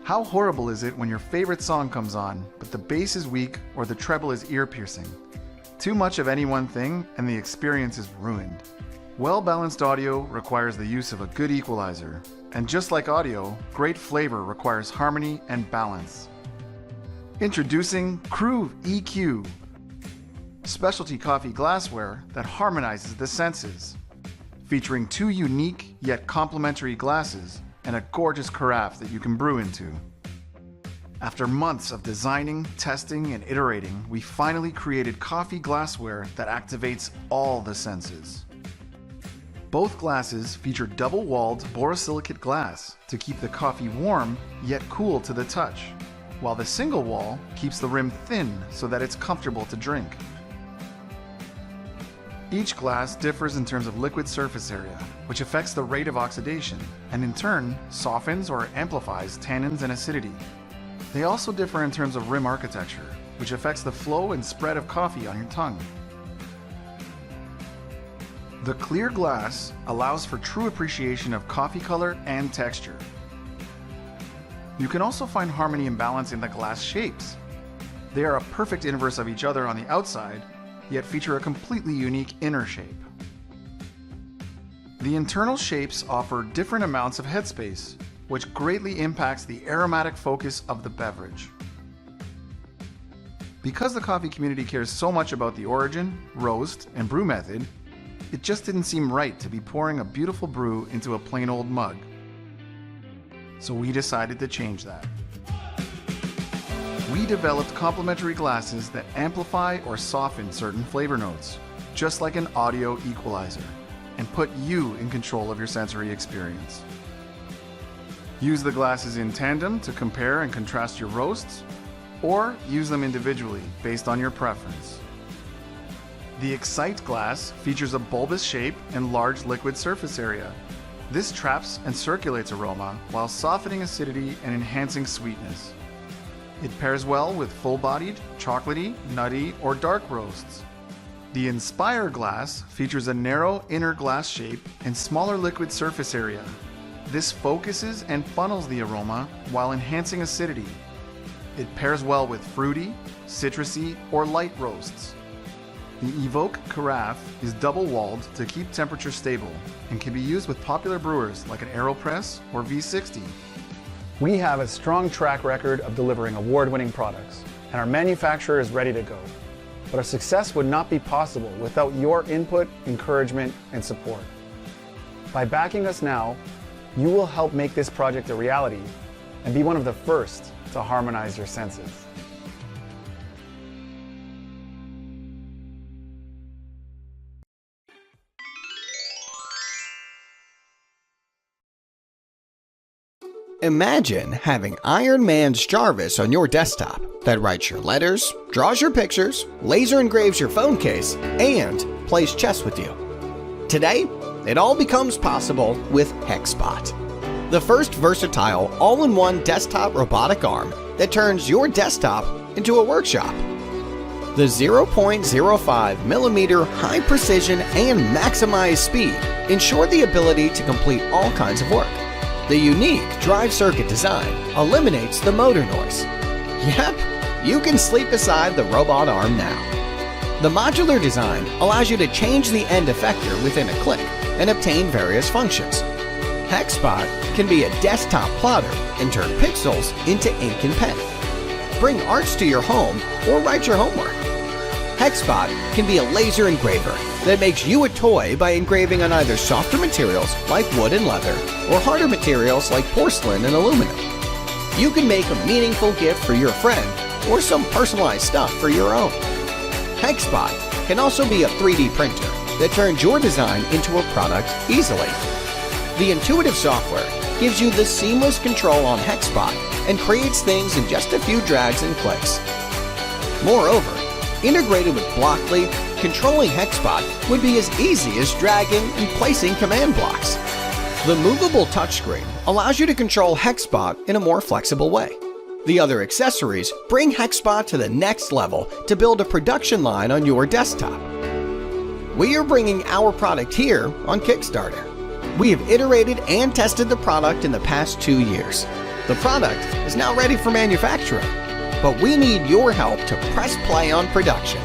How horrible is it when your favorite song comes on, but the bass is weak or the treble is ear-piercing? Too much of any one thing and the experience is ruined. Well-balanced audio requires the use of a good equalizer. And just like audio, great flavor requires harmony and balance. Introducing Groove EQ, specialty coffee glassware that harmonizes the senses. Featuring 2 unique yet complementary glasses and a gorgeous carafe that you can brew into. After months of designing, testing, and iterating, we finally created coffee glassware that activates all the senses. Both glasses feature double-walled borosilicate glass to keep the coffee warm yet cool to the touch, while the single wall keeps the rim thin so that it's comfortable to drink. Each glass differs in terms of liquid surface area, which affects the rate of oxidation, and in turn softens or amplifies tannins and acidity. They also differ in terms of rim architecture, which affects the flow and spread of coffee on your tongue. The clear glass allows for true appreciation of coffee color and texture. You can also find harmony and balance in the glass shapes. They are a perfect inverse of each other on the outside, yet feature a completely unique inner shape. The internal shapes offer different amounts of headspace, which greatly impacts the aromatic focus of the beverage. Because the coffee community cares so much about the origin, roast, and brew method, it just didn't seem right to be pouring a beautiful brew into a plain old mug. So we decided to change that. We developed complementary glasses that amplify or soften certain flavor notes, just like an audio equalizer, and put you in control of your sensory experience. Use the glasses in tandem to compare and contrast your roasts, or use them individually based on your preference. The Excite glass features a bulbous shape and large liquid surface area. This traps and circulates aroma while softening acidity and enhancing sweetness. It pairs well with full-bodied, chocolatey, nutty, or dark roasts. The Inspire glass features a narrow inner glass shape and smaller liquid surface area. This focuses and funnels the aroma while enhancing acidity. It pairs well with fruity, citrusy, or light roasts. The Evoke carafe is double-walled to keep temperature stable and can be used with popular brewers like an AeroPress or V60. We have a strong track record of delivering award-winning products, and our manufacturer is ready to go. But our success would not be possible without your input, encouragement, and support. By backing us now, you will help make this project a reality and be one of the first to harmonize your senses. Imagine having Iron Man's Jarvis on your desktop that writes your letters, draws your pictures, laser engraves your phone case, and plays chess with you. Today, it all becomes possible with HexBot, the first versatile all-in-one desktop robotic arm that turns your desktop into a workshop. The 0.05mm high precision and maximized speed ensure the ability to complete all kinds of work. The unique drive circuit design eliminates the motor noise. Yep, you can sleep beside the robot arm now. The modular design allows you to change the end effector within a click and obtain various functions. HexBot can be a desktop plotter and turn pixels into ink and pen. Bring arts to your home or write your homework. HexBot can be a laser engraver that makes you a toy by engraving on either softer materials like wood and leather or harder materials like porcelain and aluminum. You can make a meaningful gift for your friend or some personalized stuff for your own. HexBot can also be a 3D printer that turns your design into a product easily. The intuitive software gives you the seamless control on HexBot and creates things in just a few drags and clicks. Moreover, integrated with Blockly, controlling HexBot would be as easy as dragging and placing command blocks. The movable touchscreen allows you to control HexBot in a more flexible way. The other accessories bring HexBot to the next level to build a production line on your desktop. We are bringing our product here on Kickstarter. We have iterated and tested the product in the past 2 years. The product is now ready for manufacturing, but we need your help to press play on production.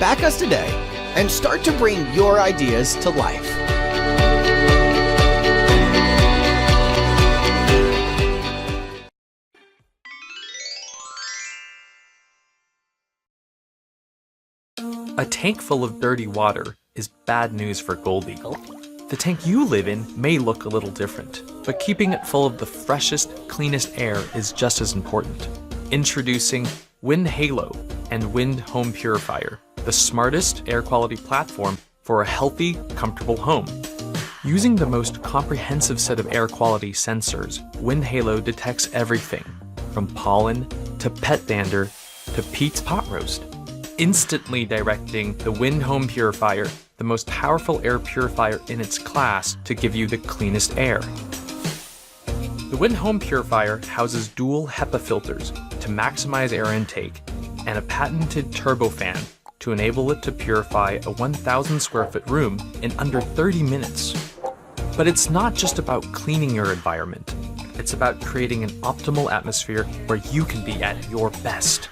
Back us today and start to bring your ideas to life. A tank full of dirty water is bad news for Gold Eagle. The tank you live in may look a little different, but keeping it full of the freshest, cleanest air is just as important. Introducing Wind Halo and Wind Home Purifier, the smartest air quality platform for a healthy, comfortable home. Using the most comprehensive set of air quality sensors, Wind Halo detects everything, from pollen to pet dander to Pete's pot roast, instantly directing the Wind Home Purifier, the most powerful air purifier in its class, to give you the cleanest air. The Wind Home Purifier houses dual HEPA filters to maximize air intake and a patented turbofan to enable it to purify a 1,000 square foot room in under 30 minutes. But it's not just about cleaning your environment. It's about creating an optimal atmosphere where you can be at your best.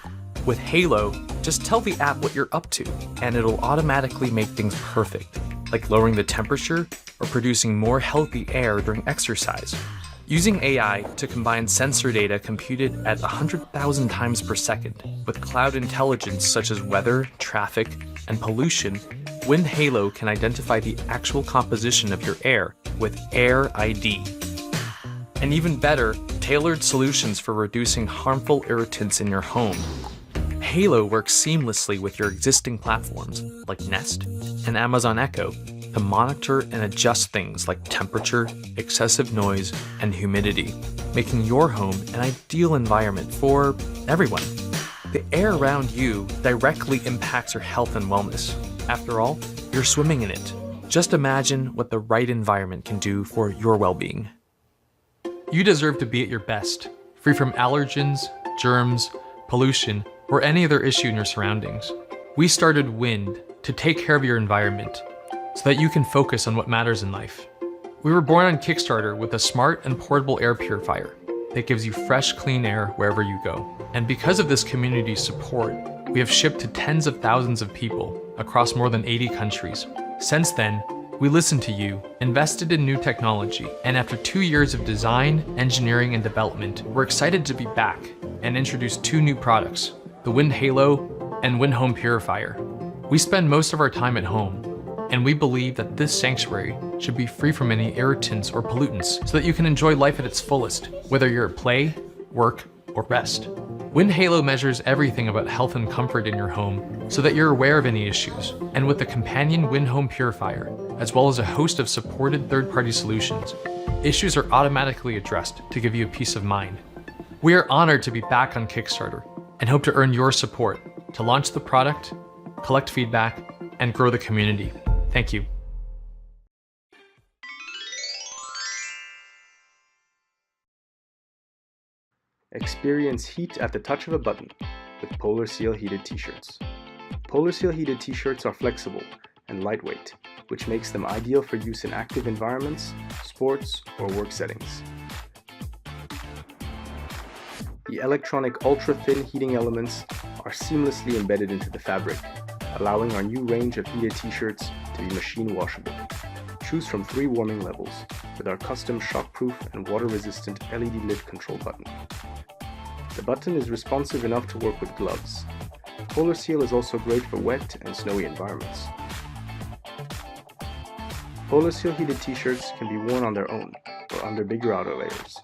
With Halo, just tell the app what you're up to, and it'll automatically make things perfect, like lowering the temperature or producing more healthy air during exercise. Using AI to combine sensor data computed at 100,000 times per second with cloud intelligence such as weather, traffic, and pollution, Wind Halo can identify the actual composition of your air with Air ID. And even better, tailored solutions for reducing harmful irritants in your home. Halo works seamlessly with your existing platforms like Nest and Amazon Echo to monitor and adjust things like temperature, excessive noise, and humidity, making your home an ideal environment for everyone. The air around you directly impacts your health and wellness. After all, you're swimming in it. Just imagine what the right environment can do for your well-being. You deserve to be at your best, free from allergens, germs, pollution, or any other issue in your surroundings. We started Wind to take care of your environment so that you can focus on what matters in life. We were born on Kickstarter with a smart and portable air purifier that gives you fresh, clean air wherever you go. And because of this community support, we have shipped to tens of thousands of people across more than 80 countries. Since then, we listened to you, invested in new technology, and after 2 years of design, engineering, and development, we're excited to be back and introduce 2 new products, the Wind Halo and Wind Home Purifier. We spend most of our time at home, and we believe that this sanctuary should be free from any irritants or pollutants so that you can enjoy life at its fullest, whether you're at play, work, or rest. Wind Halo measures everything about health and comfort in your home so that you're aware of any issues, and with the companion Wind Home Purifier, as well as a host of supported third-party solutions, issues are automatically addressed to give you peace of mind. We are honored to be back on Kickstarter and hope to earn your support to launch the product, collect feedback, and grow the community. Thank you. Experience heat at the touch of a button with Polar Seal heated t-shirts. Polar Seal heated t-shirts are flexible and lightweight, which makes them ideal for use in active environments, sports, or work settings. The electronic ultra-thin heating elements are seamlessly embedded into the fabric, allowing our new range of heated t-shirts to be machine washable. Choose from 3 warming levels with our custom shockproof and water-resistant LED lid control button. The button is responsive enough to work with gloves. Polar Seal is also great for wet and snowy environments. Polar Seal heated t-shirts can be worn on their own or under bigger outer layers.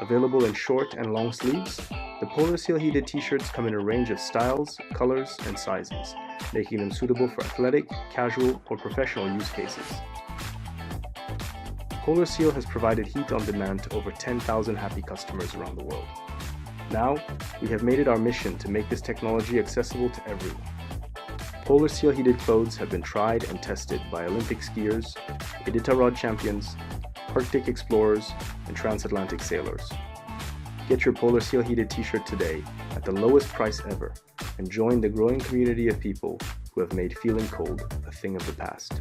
Available in short and long sleeves, the Polar Seal heated t-shirts come in a range of styles, colors, and sizes, making them suitable for athletic, casual, or professional use cases. Polar Seal has provided heat on demand to over 10,000 happy customers around the world. Now, we have made it our mission to make this technology accessible to everyone. Polar Seal heated clothes have been tried and tested by Olympic skiers, Iditarod champions, Arctic explorers, and transatlantic sailors. Get your Polar Seal heated t-shirt today at the lowest price ever and join the growing community of people who have made feeling cold a thing of the past.